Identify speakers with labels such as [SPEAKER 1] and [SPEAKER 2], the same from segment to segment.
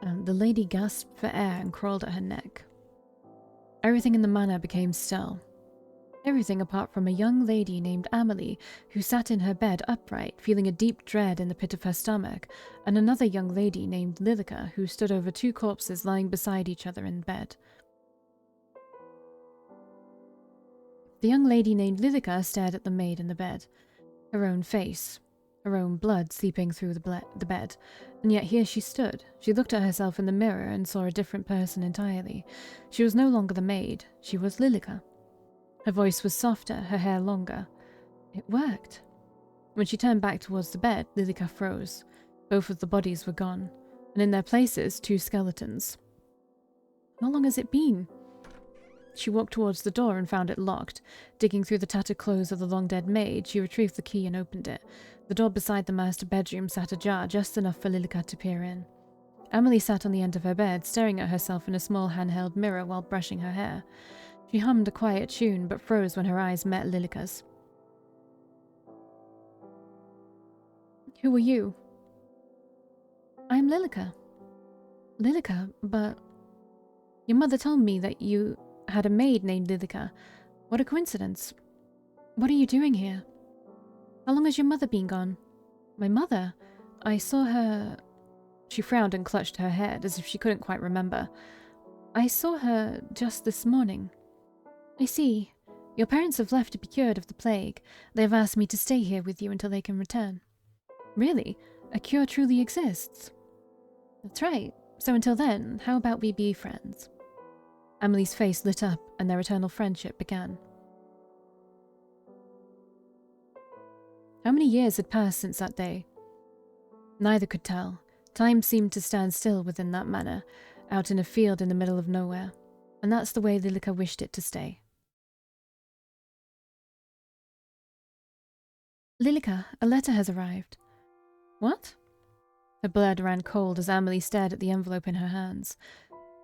[SPEAKER 1] The lady gasped for air and crawled at her neck. Everything in the manor became still. Everything apart from a young lady named Amelie, who sat in her bed upright, feeling a deep dread in the pit of her stomach, and another young lady named Lilika, who stood over two corpses lying beside each other in bed. The young lady named Lilika stared at the maid in the bed, her own face, her own blood seeping through the bed, and yet here she stood. She looked at herself in the mirror and saw a different person entirely. She was no longer the maid, she was Lilika. Her voice was softer, her hair longer. It worked. When she turned back towards the bed, Lilika froze. Both of the bodies were gone, and in their places, two skeletons. How long has it been? She walked towards the door and found it locked. Digging through the tattered clothes of the long-dead maid, she retrieved the key and opened it. The door beside the master bedroom sat ajar, just enough for Lilika to peer in. Amelie sat on the end of her bed, staring at herself in a small handheld mirror while brushing her hair. She hummed a quiet tune, but froze when her eyes met Lilika's. Who are you? I'm Lilika. Lilika, but... Your mother told me that you had a maid named Lilika. What a coincidence. What are you doing here? How long has your mother been gone? My mother? I saw her... She frowned and clutched her head, as if she couldn't quite remember. I saw her just this morning. I see. Your parents have left to be cured of the plague. They have asked me to stay here with you until they can return. Really? A cure truly exists? That's right. So until then, how about we be friends? Amelie's face lit up, and their eternal friendship began. How many years had passed since that day? Neither could tell. Time seemed to stand still within that manor, out in a field in the middle of nowhere, and that's the way Lilika wished it to stay. Lilika, a letter has arrived. What? Her blood ran cold as Amelie stared at the envelope in her hands.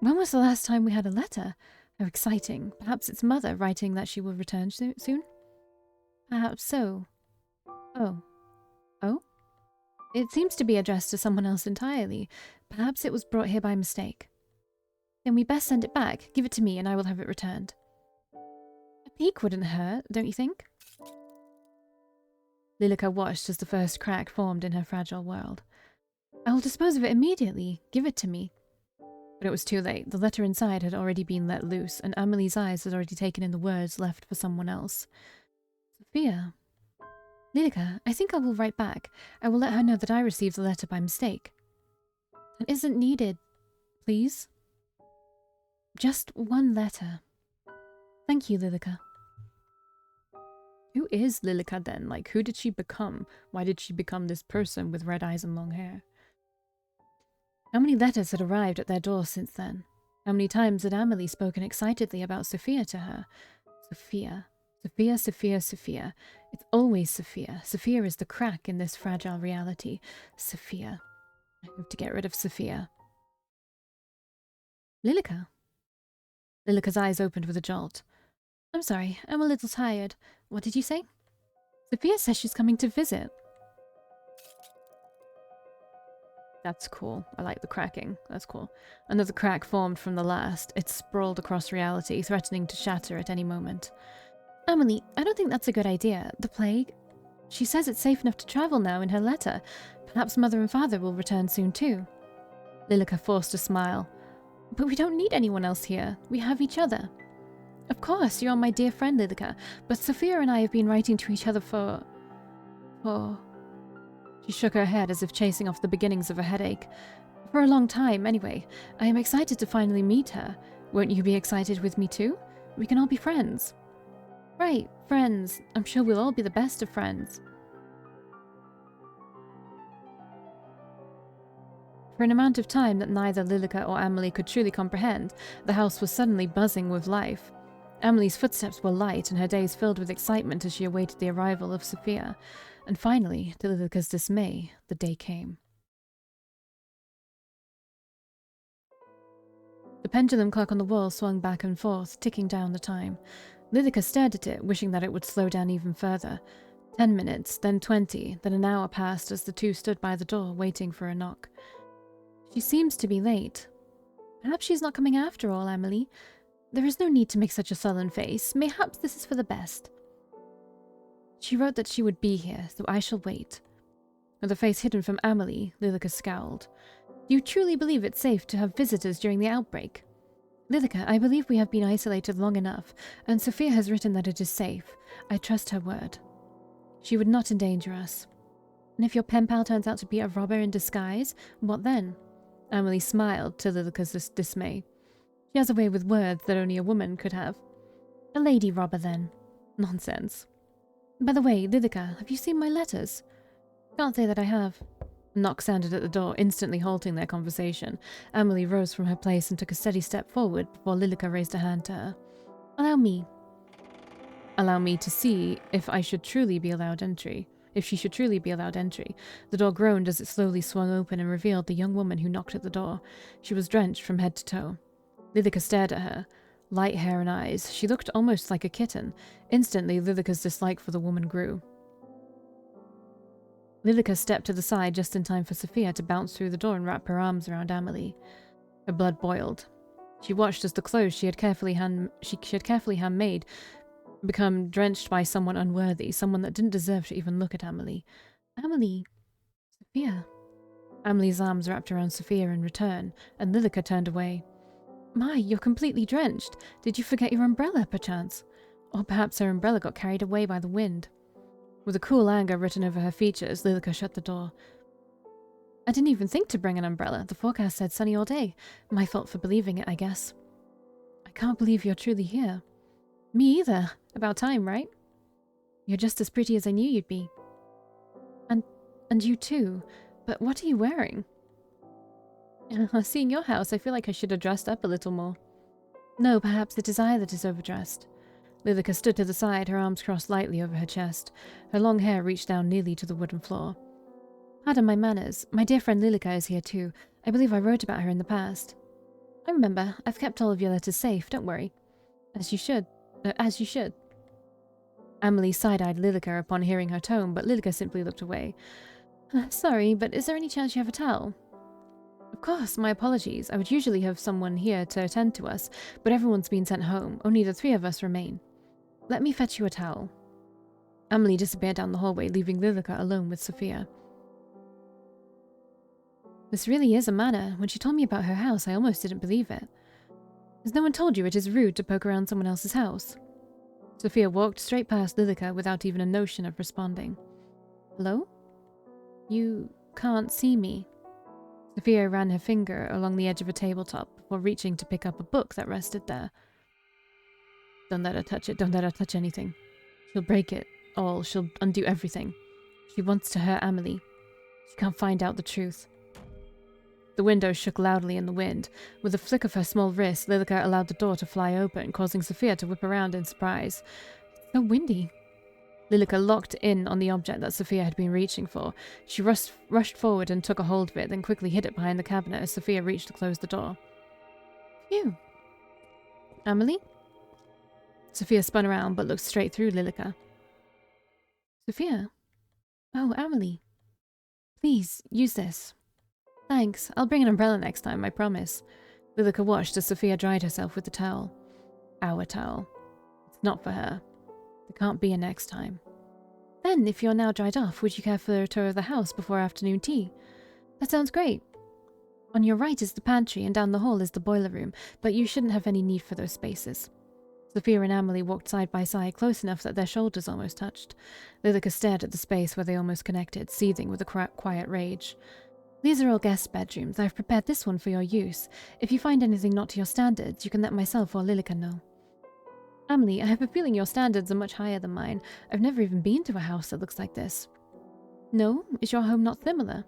[SPEAKER 1] When was the last time we had a letter? How exciting. Perhaps it's Mother writing that she will return soon? Perhaps so. Oh. Oh? It seems to be addressed to someone else entirely. Perhaps it was brought here by mistake. Then we best send it back. Give it to me and I will have it returned. A peek wouldn't hurt, don't you think? Lilika watched as the first crack formed in her fragile world. I will dispose of it immediately. Give it to me. But it was too late. The letter inside had already been let loose, and Amelie's eyes had already taken in the words left for someone else. Sophia. Lilika, I think I will write back. I will let her know that I received the letter by mistake. That isn't needed. Please? Just one letter. Thank you, Lilika. Who is Lilika then? Like, who did she become? Why did she become this person with red eyes and long hair? How many letters had arrived at their door since then? How many times had Amelie spoken excitedly about Sophia to her? Sophia. Sophia, Sophia, Sophia. It's always Sophia. Sophia is the crack in this fragile reality. Sophia. I have to get rid of Sophia. Lilika. Lilika's eyes opened with a jolt. I'm sorry, I'm a little tired. What did you say? Sophia says she's coming to visit. That's cool. I like the cracking. That's cool. Another crack formed from the last. It sprawled across reality, threatening to shatter at any moment. Amelie, I don't think that's a good idea. The plague? She says it's safe enough to travel now in her letter. Perhaps Mother and Father will return soon too. Lilika forced a smile. But we don't need anyone else here. We have each other. Of course, you are my dear friend, Lilika, but Sophia and I have been writing to each other for... She shook her head as if chasing off the beginnings of a headache. For a long time, anyway. I am excited to finally meet her. Won't you be excited with me too? We can all be friends. Right, friends. I'm sure we'll all be the best of friends. For an amount of time that neither Lilika or Amelie could truly comprehend, the house was suddenly buzzing with life. Amelie's footsteps were light and her days filled with excitement as she awaited the arrival of Sophia. And finally, to Lilika's dismay, the day came. The pendulum clock on the wall swung back and forth, ticking down the time. Lilika stared at it, wishing that it would slow down even further. 10 minutes, then 20, then an hour passed as the two stood by the door, waiting for a knock. She seems to be late. Perhaps she's not coming after all, Amelie. There is no need to make such a sullen face. Mayhaps this is for the best. She wrote that she would be here, so I shall wait. With a face hidden from Amelie, Lilika scowled. Do you truly believe it's safe to have visitors during the outbreak? Lilika, I believe we have been isolated long enough, and Sophia has written that it is safe. I trust her word. She would not endanger us. And if your pen pal turns out to be a robber in disguise, what then? Amelie smiled to Lilika's dismay. She has a way with words that only a woman could have. A lady robber, then. Nonsense. By the way, Lilika, have you seen my letters? Can't say that I have. A knock sounded at the door, instantly halting their conversation. Amelie rose from her place and took a steady step forward before Lilika raised a hand to her. Allow me. Allow me to see if I should truly be allowed entry. If she should truly be allowed entry. The door groaned as it slowly swung open and revealed the young woman who knocked at the door. She was drenched from head to toe. Lilika stared at her. Light hair and eyes. She looked almost like a kitten. Instantly, Lilika's dislike for the woman grew. Lilika stepped to the side just in time for Sophia to bounce through the door and wrap her arms around Amelie. Her blood boiled. She watched as the clothes she had carefully handmade become drenched by someone unworthy, someone that didn't deserve to even look at Amelie. Amelie. Sophia. Amelie's arms wrapped around Sophia in return, and Lilika turned away. My, you're completely drenched. Did you forget your umbrella, perchance? Or perhaps her umbrella got carried away by the wind. With a cool anger written over her features, Lilika shut the door. I didn't even think to bring an umbrella. The forecast said sunny all day. My fault for believing it, I guess. I can't believe you're truly here. Me either. About time, right? You're just as pretty as I knew you'd be. And you too. But what are you wearing? Seeing your house, I feel like I should have dressed up a little more. No, perhaps it is I that is overdressed. Lilika stood to the side, her arms crossed lightly over her chest. Her long hair reached down nearly to the wooden floor. Pardon my manners. My dear friend Lilika is here too. I believe I wrote about her in the past. I remember. I've kept all of your letters safe, don't worry. As you should. As you should. Amelie side-eyed Lilika upon hearing her tone, but Lilika simply looked away. Sorry, but is there any chance you have a towel? Of course, my apologies. I would usually have someone here to attend to us, but everyone's been sent home. Only the three of us remain. Let me fetch you a towel. Amelie disappeared down the hallway, leaving Lilika alone with Sophia. This really is a manner. When she told me about her house, I almost didn't believe it. Has no one told you it is rude to poke around someone else's house? Sophia walked straight past Lilika without even a notion of responding. Hello? You can't see me. Sophia ran her finger along the edge of a tabletop before reaching to pick up a book that rested there. Don't let her touch it. Don't let her touch anything. She'll break it all. She'll undo everything. She wants to hurt Amelie. She can't find out the truth. The window shook loudly in the wind. With a flick of her small wrist, Lilika allowed the door to fly open, causing Sophia to whip around in surprise. It's so windy. Lilika locked in on the object that Sophia had been reaching for. She rushed forward and took a hold of it, then quickly hid it behind the cabinet as Sophia reached to close the door. Phew. Amelie? Sophia spun around but looked straight through Lilika. Sophia? Oh, Amelie. Please, use this. Thanks. I'll bring an umbrella next time, I promise. Lilika watched as Sophia dried herself with the towel. Our towel. It's not for her. There can't be a next time. Then, if you're now dried off, would you care for a tour of the house before afternoon tea? That sounds great. On your right is the pantry, and down the hall is the boiler room, but you shouldn't have any need for those spaces. Sophia and Amelie walked side by side, close enough that their shoulders almost touched. Lilika stared at the space where they almost connected, seething with a quiet rage. These are all guest bedrooms. I've prepared this one for your use. If you find anything not to your standards, you can let myself or Lilika know. Amelie, I have a feeling your standards are much higher than mine. I've never even been to a house that looks like this. No? Is your home not similar?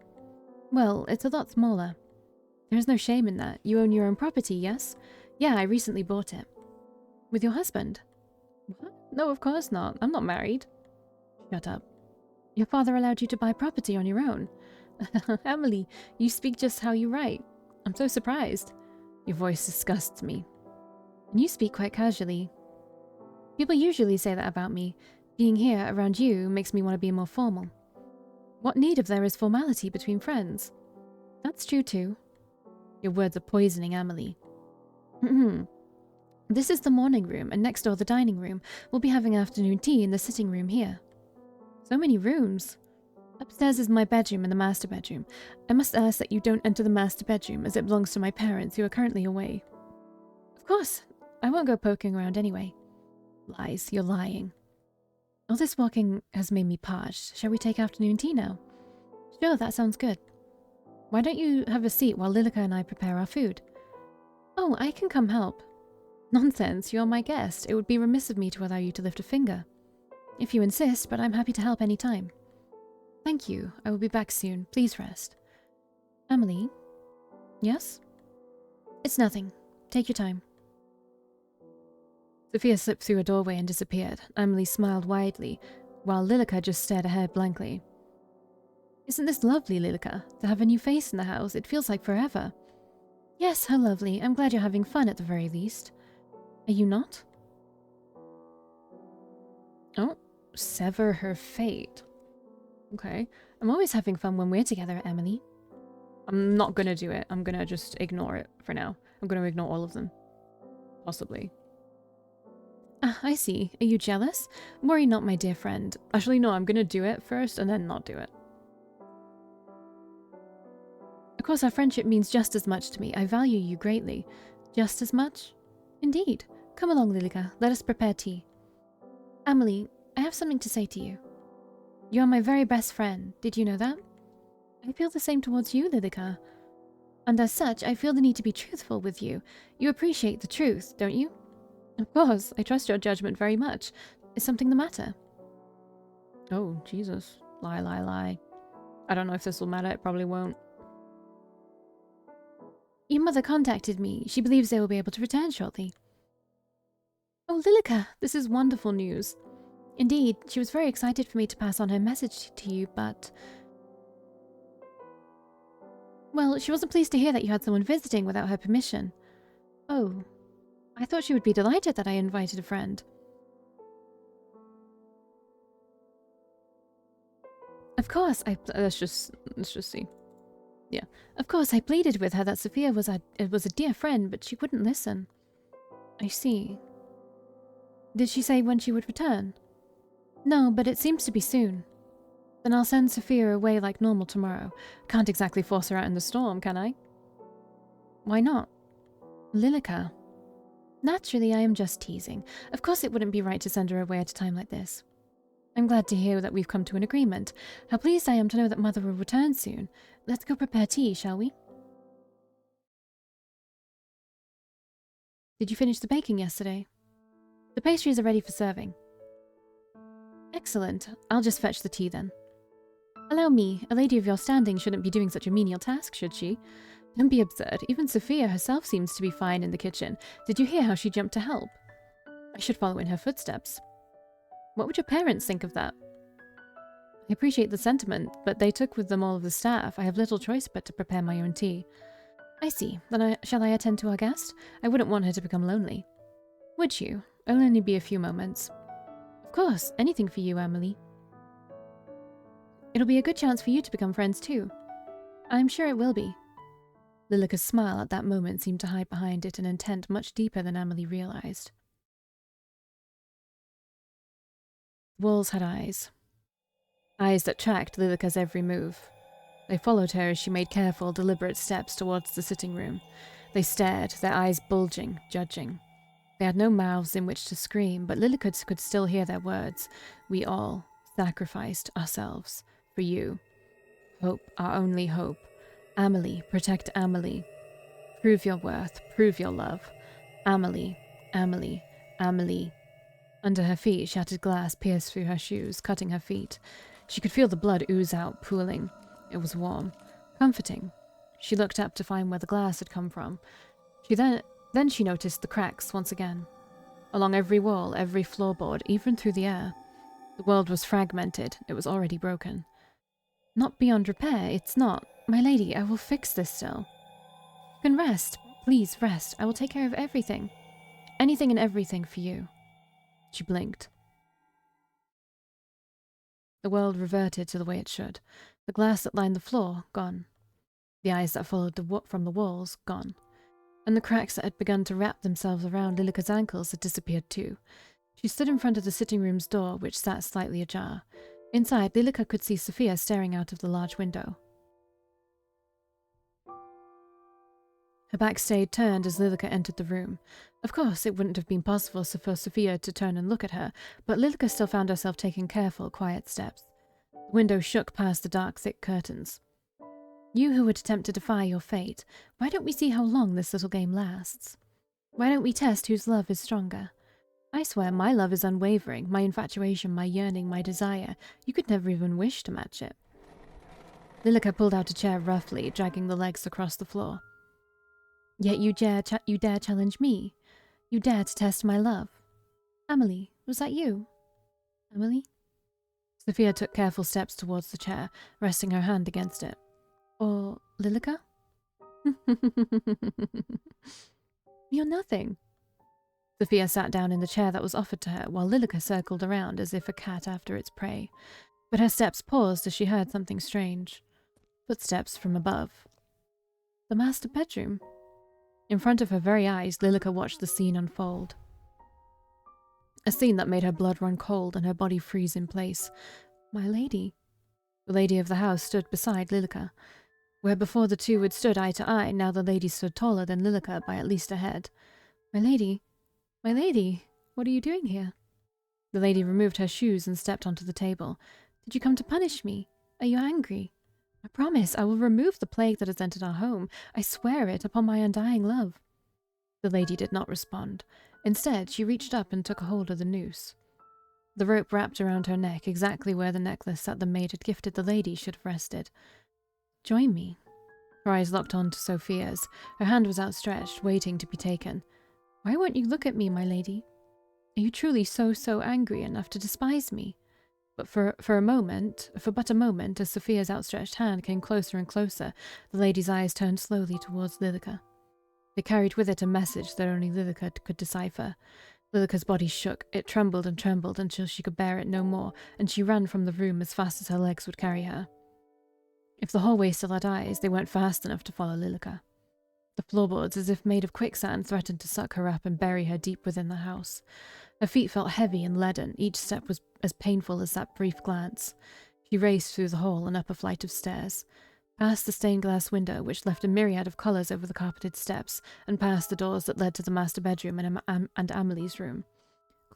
[SPEAKER 1] Well, it's a lot smaller. There is no shame in that. You own your own property, yes? Yeah, I recently bought it. With your husband? What? No, of course not. I'm not married. Shut up. Your father allowed you to buy property on your own. Amelie, you speak just how you write. I'm so surprised. Your voice disgusts me. And you speak quite casually. People usually say that about me. Being here around you makes me want to be more formal. What need if there is formality between friends? That's true too. Your words are poisoning Amelie. This is the morning room, and next door the dining room. We'll be having afternoon tea in the sitting room here. So many rooms. Upstairs is my bedroom and the master bedroom. I must ask that you don't enter the master bedroom, as it belongs to my parents, who are currently away. Of course. I won't go poking around anyway. Lies. You're lying. All this walking has made me parched. Shall we take afternoon tea now? Sure, that sounds good. Why don't you have a seat while Lilika and I prepare our food? Oh, I can come help. Nonsense, you're my guest. It would be remiss of me to allow you to lift a finger. If you insist, but I'm happy to help any time. Thank you. I will be back soon. Please rest. Amelie? Yes? It's nothing. Take your time. Sophia slipped through a doorway and disappeared. Amelie smiled widely, while Lilika just stared ahead blankly. Isn't this lovely, Lilika? To have a new face in the house, it feels like forever. Yes, how lovely. I'm glad you're having fun at the very least. Are you not? Oh, sever her fate. Okay. I'm always having fun when we're together, Amelie. I'm not gonna do it. I'm gonna just ignore it for now. I'm gonna ignore all of them. Possibly. Ah, I see. Are you jealous? Worry not, my dear friend. Actually, no, I'm gonna do it first and then not do it. Of course, our friendship means just as much to me. I value you greatly. Just as much? Indeed. Come along, Lilika. Let us prepare tea. Amelie, I have something to say to you. You are my very best friend. Did you know that? I feel the same towards you, Lilika. And as such, I feel the need to be truthful with you. You appreciate the truth, don't you? Of course. I trust your judgment very much. Is something the matter? Oh, Jesus. Lie, lie, lie. I don't know if this will matter. It probably won't. Your mother contacted me. She believes they will be able to return shortly. Oh, Lilika, this is wonderful news. Indeed, she was very excited for me to pass on her message to you, but... Well, she wasn't pleased to hear that you had someone visiting without her permission. Oh, I thought she would be delighted that I invited a friend. Of course, let's just see. Yeah. Of course, I pleaded with her that Sophia was a dear friend, but she wouldn't listen. I see. Did she say when she would return? No, but it seems to be soon. Then I'll send Sophia away like normal tomorrow. Can't exactly force her out in the storm, can I? Why not? Lilika. Naturally, I am just teasing. Of course it wouldn't be right to send her away at a time like this. I'm glad to hear that we've come to an agreement. How pleased I am to know that Mother will return soon. Let's go prepare tea, shall we? Did you finish the baking yesterday? The pastries are ready for serving. Excellent. I'll just fetch the tea then. Allow me. A lady of your standing shouldn't be doing such a menial task, should she? Don't be absurd. Even Sophia herself seems to be fine in the kitchen. Did you hear how she jumped to help? I should follow in her footsteps. What would your parents think of that? I appreciate the sentiment, but they took with them all of the staff. I have little choice but to prepare my own tea. I see. Then shall I attend to our guest? I wouldn't want her to become lonely. Would you? It'll only be a few moments. Of course. Anything for you, Amelie. It'll be a good chance for you to become friends too. I'm sure it will be. Lilika's smile at that moment seemed to hide behind it an intent much deeper than Amelie realized. The walls had eyes. Eyes that tracked Lilika's every move. They followed her as she made careful, deliberate steps towards the sitting room. They stared, their eyes bulging, judging. They had no mouths in which to scream, but Lilika could still hear their words. We all sacrificed ourselves for you. Hope, our only hope. Amelie, protect Amelie. Prove your worth, prove your love. Amelie, Amelie, Amelie. Under her feet, shattered glass pierced through her shoes, cutting her feet. She could feel the blood ooze out, pooling. It was warm, comforting. She looked up to find where the glass had come from. Then she noticed the cracks once again. Along every wall, every floorboard, even through the air. The world was fragmented. It was already broken. Not beyond repair, it's not. My lady, I will fix this still. You can rest. Please rest. I will take care of everything. Anything and everything for you. She blinked. The world reverted to the way it should. The glass that lined the floor, gone. the eyes that followed from the walls gone, and the cracks that had begun to wrap themselves around Lilika's ankles had disappeared too. She stood in front of the sitting room's door, which sat slightly ajar. Inside, Lilika could see Sophia staring out of the large window. Her back stayed turned as Lilika entered the room. Of course, it wouldn't have been possible for Sophia to turn and look at her, but Lilika still found herself taking careful, quiet steps. The window shook past the dark, thick curtains. You who would attempt to defy your fate, why don't we see how long this little game lasts? Why don't we test whose love is stronger? I swear my love is unwavering, my infatuation, my yearning, my desire. You could never even wish to match it. Lilika pulled out a chair roughly, dragging the legs across the floor. Yet you dare challenge me. You dare to test my love. Amelie, was that you? Amelie? Sophia took careful steps towards the chair, resting her hand against it. Or Lilika? You're nothing. Sophia sat down in the chair that was offered to her, while Lilika circled around as if a cat after its prey. But her steps paused as she heard something strange. Footsteps from above. The master bedroom. In front of her very eyes, Lilika watched the scene unfold. A scene that made her blood run cold and her body freeze in place. My lady. The lady of the house stood beside Lilika. Where before the two had stood eye to eye, now the lady stood taller than Lilika by at least a head. My lady, what are you doing here? The lady removed her shoes and stepped onto the table. Did you come to punish me? Are you angry? I promise I will remove the plague that has entered our home. I swear it upon my undying love. The lady did not respond. Instead, she reached up and took a hold of the noose. The rope wrapped around her neck, exactly where the necklace that the maid had gifted the lady should have rested. Join me. Her eyes locked on to Sophia's. Her hand was outstretched, waiting to be taken. Why won't you look at me, my lady? Are you truly so angry enough to despise me? But for but a moment, as Sophia's outstretched hand came closer and closer, the lady's eyes turned slowly towards Lilika. They carried with it a message that only Lilika could decipher. Lilika's body shook. It trembled and trembled until she could bear it no more, and she ran from the room as fast as her legs would carry her. If the hallway still had eyes, they weren't fast enough to follow Lilika. The floorboards, as if made of quicksand, threatened to suck her up and bury her deep within the house. Her feet felt heavy and leaden. Each step was as painful as that brief glance. She raced through the hall and up a flight of stairs, past the stained glass window, which left a myriad of colours over the carpeted steps, and past the doors that led to the master bedroom and Amelie's room.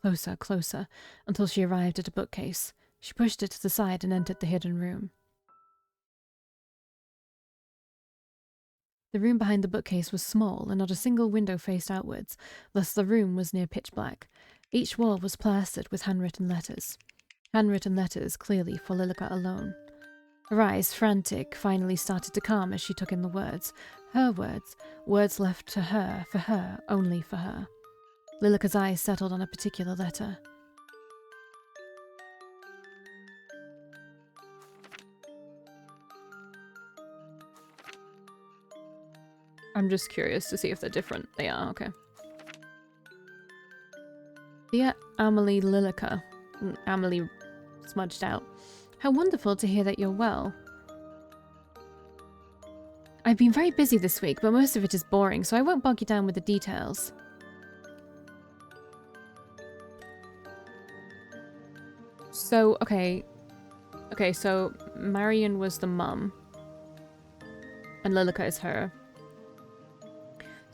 [SPEAKER 1] Closer, until she arrived at a bookcase. She pushed it to the side and entered the hidden room. The room behind the bookcase was small, and not a single window faced outwards, thus the room was near pitch black. Each wall was plastered with handwritten letters. Handwritten letters, clearly for Lilika alone. Her eyes, frantic, finally started to calm as she took in the words. Her words. Words left to her, for her, only for her. Lilika's eyes settled on a particular letter. I'm just curious to see if they're different. They are, okay. Dear Amelie Lilika. Amelie smudged out. How wonderful to hear that you're well. I've been very busy this week, but most of it is boring, so I won't bog you down with the details. So, okay, so Marion was the mum, and Lilika is her.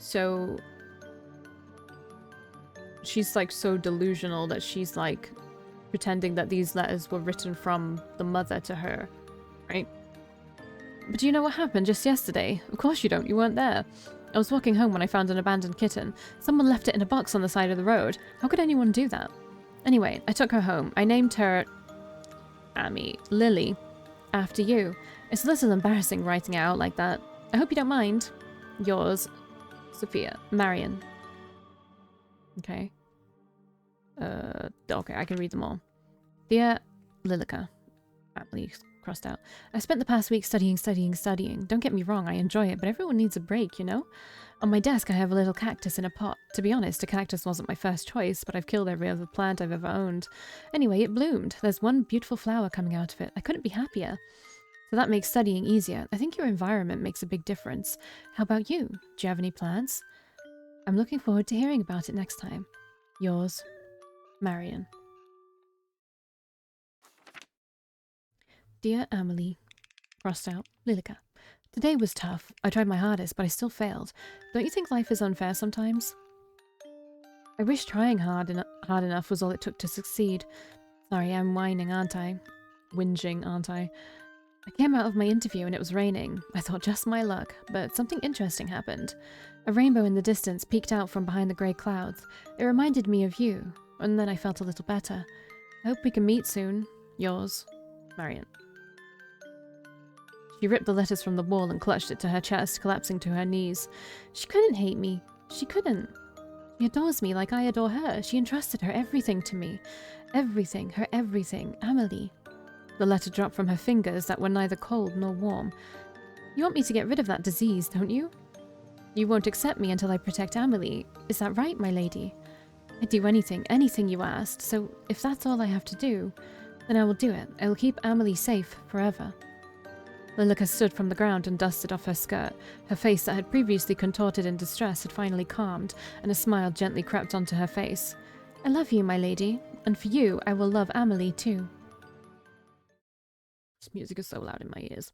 [SPEAKER 1] So she's like so delusional that she's like pretending that these letters were written from the mother to her, right? But do you know what happened just yesterday? Of course you don't, you weren't there. I was walking home when I found an abandoned kitten. Someone left it in a box on the side of the road. How could anyone do that? Anyway, I took her home. I named her Lily, after you. It's a little embarrassing writing it out like that. I hope you don't mind. Yours, Sophia. Marion. Okay. Okay, I can read them all. Dear Lilika. Amelie crossed out. I spent the past week studying. Don't get me wrong, I enjoy it, but everyone needs a break, you know? On my desk I have a little cactus in a pot. To be honest, a cactus wasn't my first choice, but I've killed every other plant I've ever owned. Anyway, it bloomed. There's one beautiful flower coming out of it. I couldn't be happier. So that makes studying easier. I think your environment makes a big difference. How about you? Do you have any plans? I'm looking forward to hearing about it next time. Yours, Marion. Dear Amelie, crossed out, Lilika. Today was tough. I tried my hardest, but I still failed. Don't you think life is unfair sometimes? I wish trying hard enough was all it took to succeed. Sorry, I'm whining, aren't I? Whinging, aren't I? I came out of my interview and it was raining. I thought just my luck, but something interesting happened. A rainbow in the distance peeked out from behind the grey clouds. It reminded me of you, and then I felt a little better. I hope we can meet soon. Yours, Marion. She ripped the letters from the wall and clutched it to her chest, collapsing to her knees. She couldn't hate me. She couldn't. She adores me like I adore her. She entrusted her everything to me. Everything, her everything, Amelie. The letter dropped from her fingers that were neither cold nor warm. You want me to get rid of that disease, don't you? You won't accept me until I protect Amelie. Is that right, my lady? I'd do anything you asked, so if that's all I have to do, then I will do it. I will keep Amelie safe forever. Lilika stood from the ground and dusted off her skirt. Her face that had previously contorted in distress had finally calmed, and a smile gently crept onto her face. I love you, my lady, and for you I will love Amelie too. This music is so loud in my ears.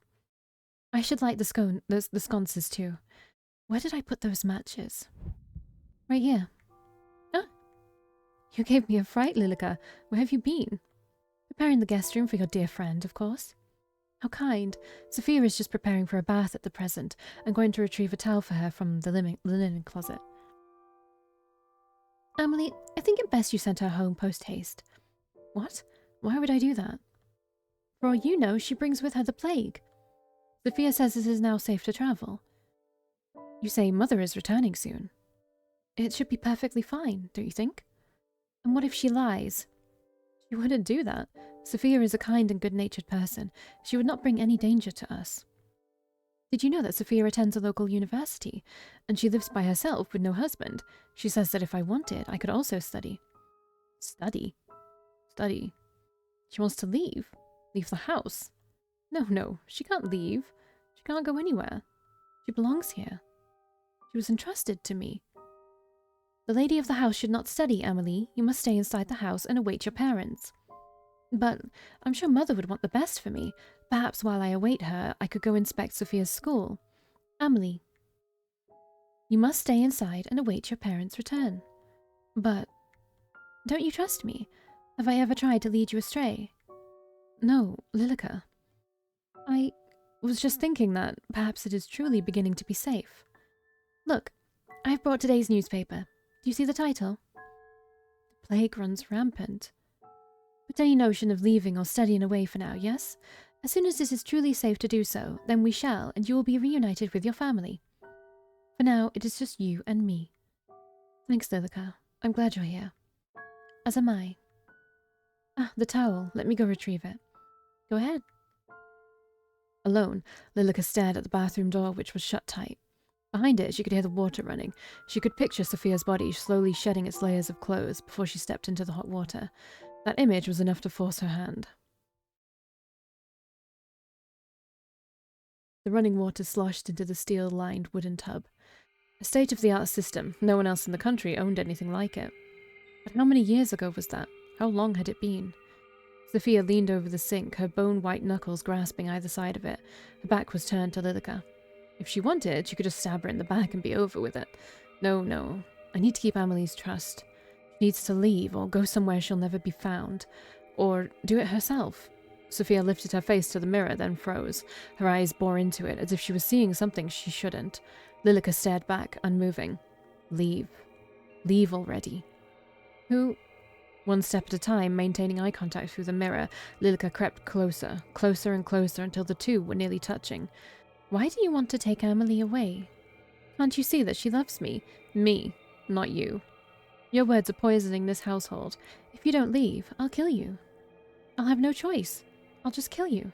[SPEAKER 1] I should light the sconces too. Where did I put those matches? Right here. Ah! You gave me a fright, Lilika. Where have you been? Preparing the guest room for your dear friend, of course. How kind. Sophia is just preparing for a bath at the present. I'm going to retrieve a towel for her from the linen closet. Amelie, I think it best you sent her home post-haste. What? Why would I do that? For all you know, she brings with her the plague. Sophia says it is now safe to travel. You say Mother is returning soon. It should be perfectly fine, don't you think? And what if she lies? She wouldn't do that. Sophia is a kind and good-natured person. She would not bring any danger to us. Did you know that Sophia attends a local university, and she lives by herself with no husband? She says that if I wanted, I could also study. Study? Study? She wants to leave. Leave the house. No, she can't leave. She can't go anywhere. She belongs here. She was entrusted to me. The lady of the house should not study, Amelie. You must stay inside the house and await your parents. But I'm sure Mother would want the best for me. Perhaps while I await her, I could go inspect Sophia's school. Amelie, you must stay inside and await your parents' return. But don't you trust me? Have I ever tried to lead you astray? No, Lilika. I was just thinking that perhaps it is truly beginning to be safe. Look, I've brought today's newspaper. Do you see the title? The plague runs rampant. But any notion of leaving or studying away for now, yes? As soon as it is truly safe to do so, then we shall, and you will be reunited with your family. For now, it is just you and me. Thanks, Lilika. I'm glad you're here. As am I. Ah, the towel. Let me go retrieve it. Go ahead. Alone, Lilika stared at the bathroom door, which was shut tight. Behind it, she could hear the water running. She could picture Sophia's body slowly shedding its layers of clothes before she stepped into the hot water. That image was enough to force her hand. The running water sloshed into the steel-lined wooden tub. A state-of-the-art system. No one else in the country owned anything like it. But how many years ago was that? How long had it been? Sophia leaned over the sink, her bone-white knuckles grasping either side of it. Her back was turned to Lilika. If she wanted, she could just stab her in the back and be over with it. No. I need to keep Amelie's trust. She needs to leave, or go somewhere she'll never be found. Or do it herself. Sophia lifted her face to the mirror, then froze. Her eyes bore into it, as if she was seeing something she shouldn't. Lilika stared back, unmoving. Leave. Leave already. Who? One step at a time, maintaining eye contact through the mirror, Lilika crept closer and closer until the two were nearly touching. Why do you want to take Amelie away? Can't you see that she loves me? Me, not you. Your words are poisoning this household. If you don't leave, I'll kill you. I'll have no choice. I'll just kill you.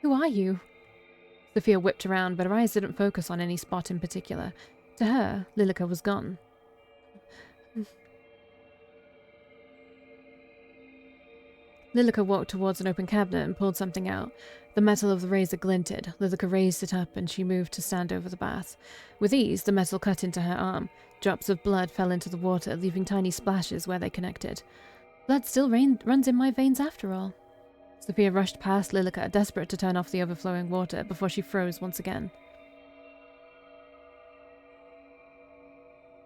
[SPEAKER 1] Who are you? Sophia whipped around, but her eyes didn't focus on any spot in particular. To her, Lilika was gone. Lilika walked towards an open cabinet and pulled something out. The metal of the razor glinted. Lilika raised it up and she moved to stand over the bath. With ease, the metal cut into her arm. Drops of blood fell into the water, leaving tiny splashes where they connected. Blood still runs in my veins after all. Sophia rushed past Lilika, desperate to turn off the overflowing water before she froze once again.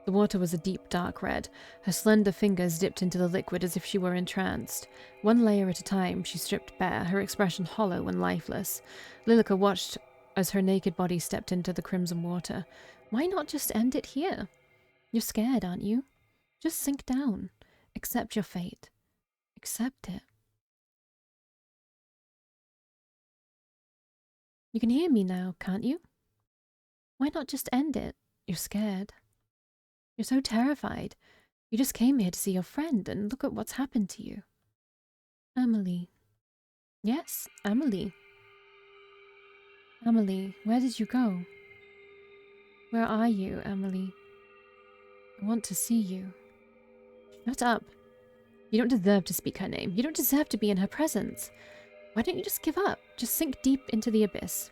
[SPEAKER 1] The water was a deep, dark red. Her slender fingers dipped into the liquid as if she were entranced. One layer at a time, she stripped bare, her expression hollow and lifeless. Lilika watched as her naked body stepped into the crimson water. Why not just end it here? You're scared, aren't you? Just sink down. Accept your fate. Accept it. You can hear me now, can't you? Why not just end it? You're scared. You're so terrified. You just came here to see your friend, and look at what's happened to you. Amelie. Yes, Amelie. Amelie, where did you go? Where are you, Amelie? I want to see you. Shut up. You don't deserve to speak her name. You don't deserve to be in her presence. Why don't you just give up? Just sink deep into the abyss.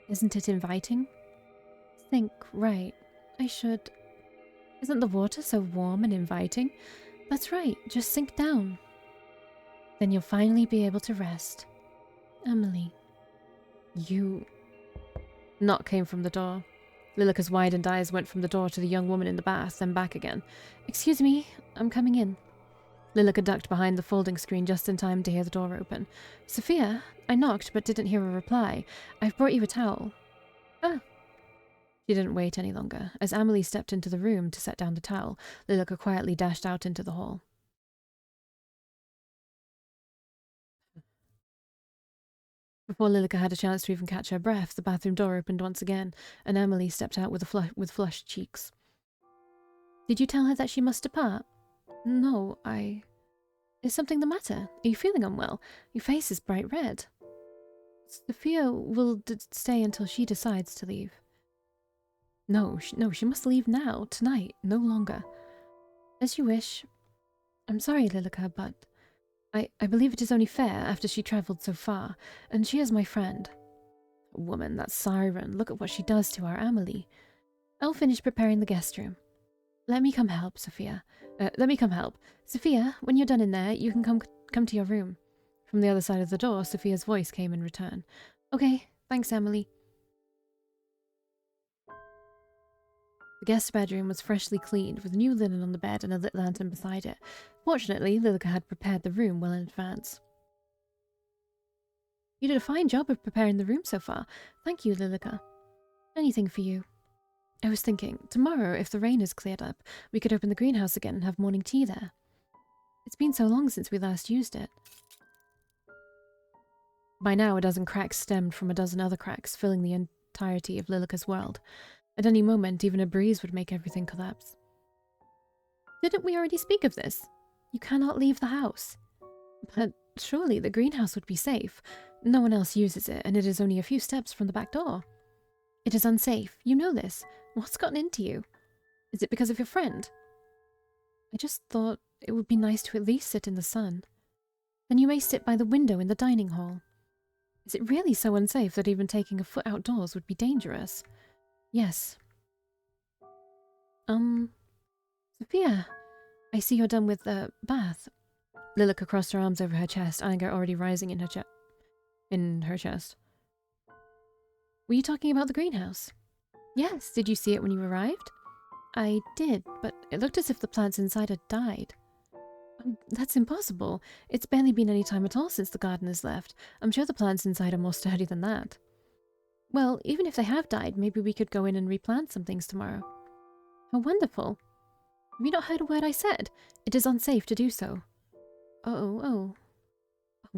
[SPEAKER 1] Isn't it inviting? Think, right. I should... Isn't the water so warm and inviting? That's right, just sink down. Then you'll finally be able to rest. Amelie. You... Knock came from the door. Lilika's widened eyes went from the door to the young woman in the bath, then back again. Excuse me, I'm coming in. Lilika ducked behind the folding screen just in time to hear the door open. Sophia, I knocked but didn't hear a reply. I've brought you a towel. Ah. She didn't wait any longer. As Amelie stepped into the room to set down the towel, Lilika quietly dashed out into the hall. Before Lilika had a chance to even catch her breath, the bathroom door opened once again, and Amelie stepped out with flushed cheeks. Did you tell her that she must depart? No, Is something the matter? Are you feeling unwell? Your face is bright red. Sophia will stay until she decides to leave. No, she must leave now, tonight, no longer. As you wish. I'm sorry, Lilika, but I believe it is only fair after she travelled so far, and she is my friend. Woman, that siren, look at what she does to our Amelie. I'll finish preparing the guest room. Let me come help, Sophia. Let me come help. Sophia, when you're done in there, you can come to your room. From the other side of the door, Sophia's voice came in return. Okay, thanks, Amelie. The guest bedroom was freshly cleaned, with new linen on the bed and a lit lantern beside it. Fortunately, Lilika had prepared the room well in advance. You did a fine job of preparing the room so far. Thank you, Lilika. Anything for you. I was thinking, tomorrow, if the rain has cleared up, we could open the greenhouse again and have morning tea there. It's been so long since we last used it. By now, a dozen cracks stemmed from a dozen other cracks, filling the entirety of Lilika's world. At any moment, even a breeze would make everything collapse. Didn't we already speak of this? You cannot leave the house. But surely the greenhouse would be safe. No one else uses it, and it is only a few steps from the back door. It is unsafe. You know this. What's gotten into you? Is it because of your friend? I just thought it would be nice to at least sit in the sun. Then you may sit by the window in the dining hall. Is it really so unsafe that even taking a foot outdoors would be dangerous? Yes. Sophia, I see you're done with the bath. Lilika crossed her arms over her chest, anger already rising in her chest. Were you talking about the greenhouse? Yes, did you see it when you arrived? I did, but it looked as if the plants inside had died. That's impossible. It's barely been any time at all since the gardeners left. I'm sure the plants inside are more sturdy than that. Well, even if they have died, maybe we could go in and replant some things tomorrow. How wonderful. Have you not heard a word I said? It is unsafe to do so. Oh,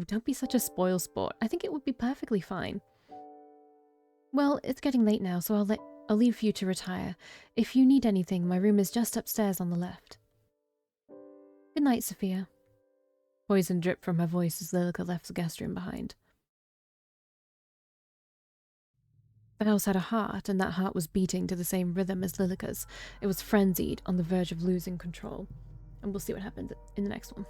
[SPEAKER 1] don't be such a spoil sport. I think it would be perfectly fine. Well, it's getting late now, so I'll leave for you to retire. If you need anything, my room is just upstairs on the left. Good night, Sophia. Poison dripped from her voice as Lilika left the guest room behind. The house had a heart, and that heart was beating to the same rhythm as Lilika's. It was frenzied, on the verge of losing control. And we'll see what happens in the next one.